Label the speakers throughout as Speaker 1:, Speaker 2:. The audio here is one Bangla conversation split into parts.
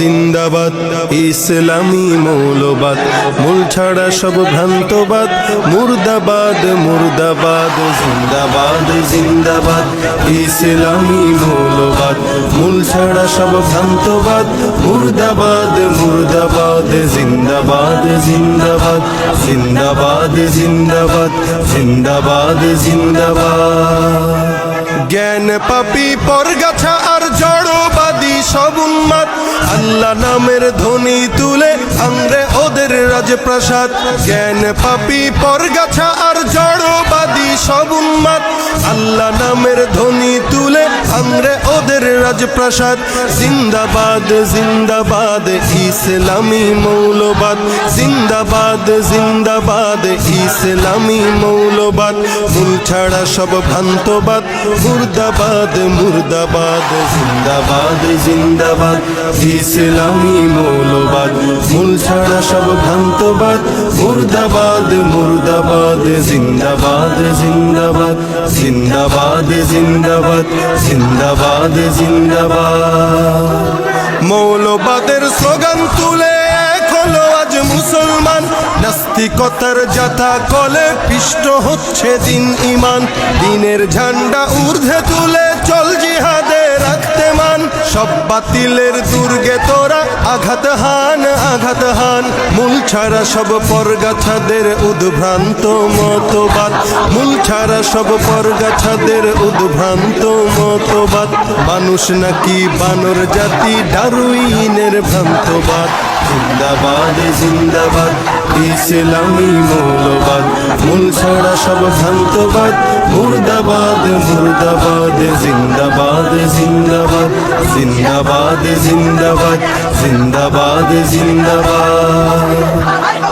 Speaker 1: জিন্দাবাদ ইসলামী মৌলবাদ মূল ছাড়া সব ভ্রান্তবাদ মুর্দাবাদ মুর্দাবাদ জিন্দাবাদ জিন্দাবাদ ইসলামী মৌলবাদ মূল ছাড়া সব ভ্রান্তবাদ মুর্দাবাদ মুর্দাবাদ জিন্দাবাদ জিন্দাবাদ জিন্দাবাদ জিন্দাবাদ জিন্দাবাদ জিন্দাবাদ জ্ঞান পাপী পরগাছা আর জড়বাদী সব উন্মাদ আল্লাহ নামের ধ্বনি তুলে ভাঙরে ওদের রাজপ্রাসাদ জ্ঞান পাপী পরগাছা আর জড়বাদী সব উন্মাদ আল্লাহ নামের ধ্বনি তুলে ভাঙরে ওদের রাজপ্রাসাদ জিন্দাবাদ জিন্দাবাদ ইসলামী মৌলবাদ জিন্দাবাদ জিন্দাবাদ ইসলামী মৌলবাদ মূল ছাড়া সব ভ্রান্তবাদ মুর্দাবাদ মুর্দাবাদ জিন্দাবাদ জিন্দাবাদ ইসলামী মৌলবাদ মূল ছাড়া সব ভ্রান্তবাদ মুর্দাবাদ মুর্দাবাদ জিন্দাবাদ জিন্দাবাদ জিন্দাবাদ জিন্দাবাদ জিন্দাবাদ জিন্দাবাদ মৌলবাদের স্লোগান তুলে এক হলো আজ মুসলমান নাস্তিকতার যাতা কলে পিষ্ট হচ্ছে দিন ইমান দিনের ঝান্ডা ঊর্ধ্বে তুলে চল জিহাদে রাখতে মান সব বাতিলের দুর্গে তোরা আঘাত হান মূল ছাড়া সব পরগাছাদের উদ্ভ্রান্ত মতবাদ মূল ছাড়া সব পরগাছাদের উদ্ভ্রান্ত মতবাদ মানুষ নাকি বানর জাতি ডারউইনের ভ্রান্তবাদ জিন্দাবাদ জিন্দাবাদ ইসলামী মৌলবাদ মূল ছাড়া সব ভ্রান্তবাদ মুর্দাবাদ মুর্দাবাদ জিন্দাবাদ জিন্দাবাদ জিন্দাবাদ জিন্দাবাদ জিন্দাবাদ জিন্দাবাদ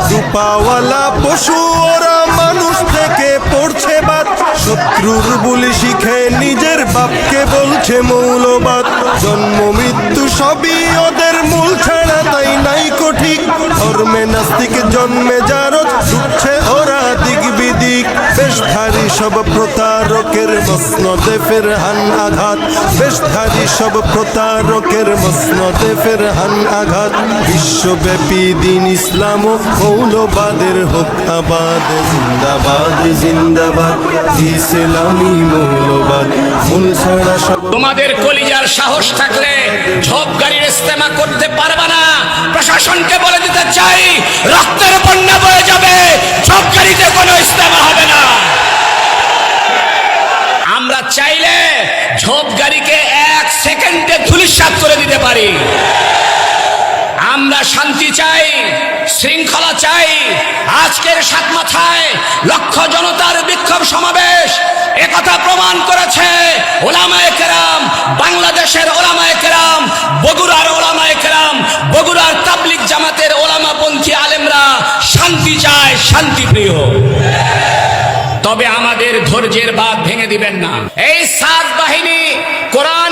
Speaker 1: রূপাওয়ালা পশু ওরা মানুষ থেকে পড়ছে বাদ শত্রুর বলি শিখে নিজের বাপকে বলছে মৌলবাদ জন্ম মৃত্যু সবই ওদের মূল ছাড়া তাই নাই ঠিক ধর্মে নাস্তিক জন্মে জারত ঢুকছে ওরা দিক বিদিক বেশধারী সব প্রতারকের মসনদে ফেরহান আঘাত বেশধারী সব প্রতারকের মসনদে ফেরহান আঘাত বিশ্বব্যাপী দিন ইসলাম ও মৌলবাদের হোক আবাদ জিন্দাবাদ জিন্দাবাদ ইসলামী মৌলবাদ মূল ছাড়া সব
Speaker 2: তোমাদের কলিজার সাহস থাকলে ঝোপ গাড়ির ইস্তেমা করতে পারবে না প্রশাসনকে বলে দিতে চাই রক্তের বন্যা বয়ে যাবে ঝোপ গাড়িতে কোনো ইস্তেমা হবে না আমরা চাইলে ঝোপ গাড়িকে 1 সেকেন্ডে ধূলিসাৎ করে দিতে পারি আমরা শান্তি চাই শৃঙ্খলা চাই আজকের সাত মাথায় লক্ষ জনতার বিক্ষোভ সমাবেশ একথা প্রমাণ করেছে ওলামায়ে কেরাম বাংলাদেশের ওলামায়ে কেরাম বগুড়ার ওলামায়ে কেরাম বগুড়ার তাবলিগ জামাতের ওলামাপন্থী আলেমরা শান্তি চায় শান্তিপ্রিয় তবে আমাদের ধৈর্যের বাঁধ ভেঙে দিবেন না এই সাত বাহিনী কোরআন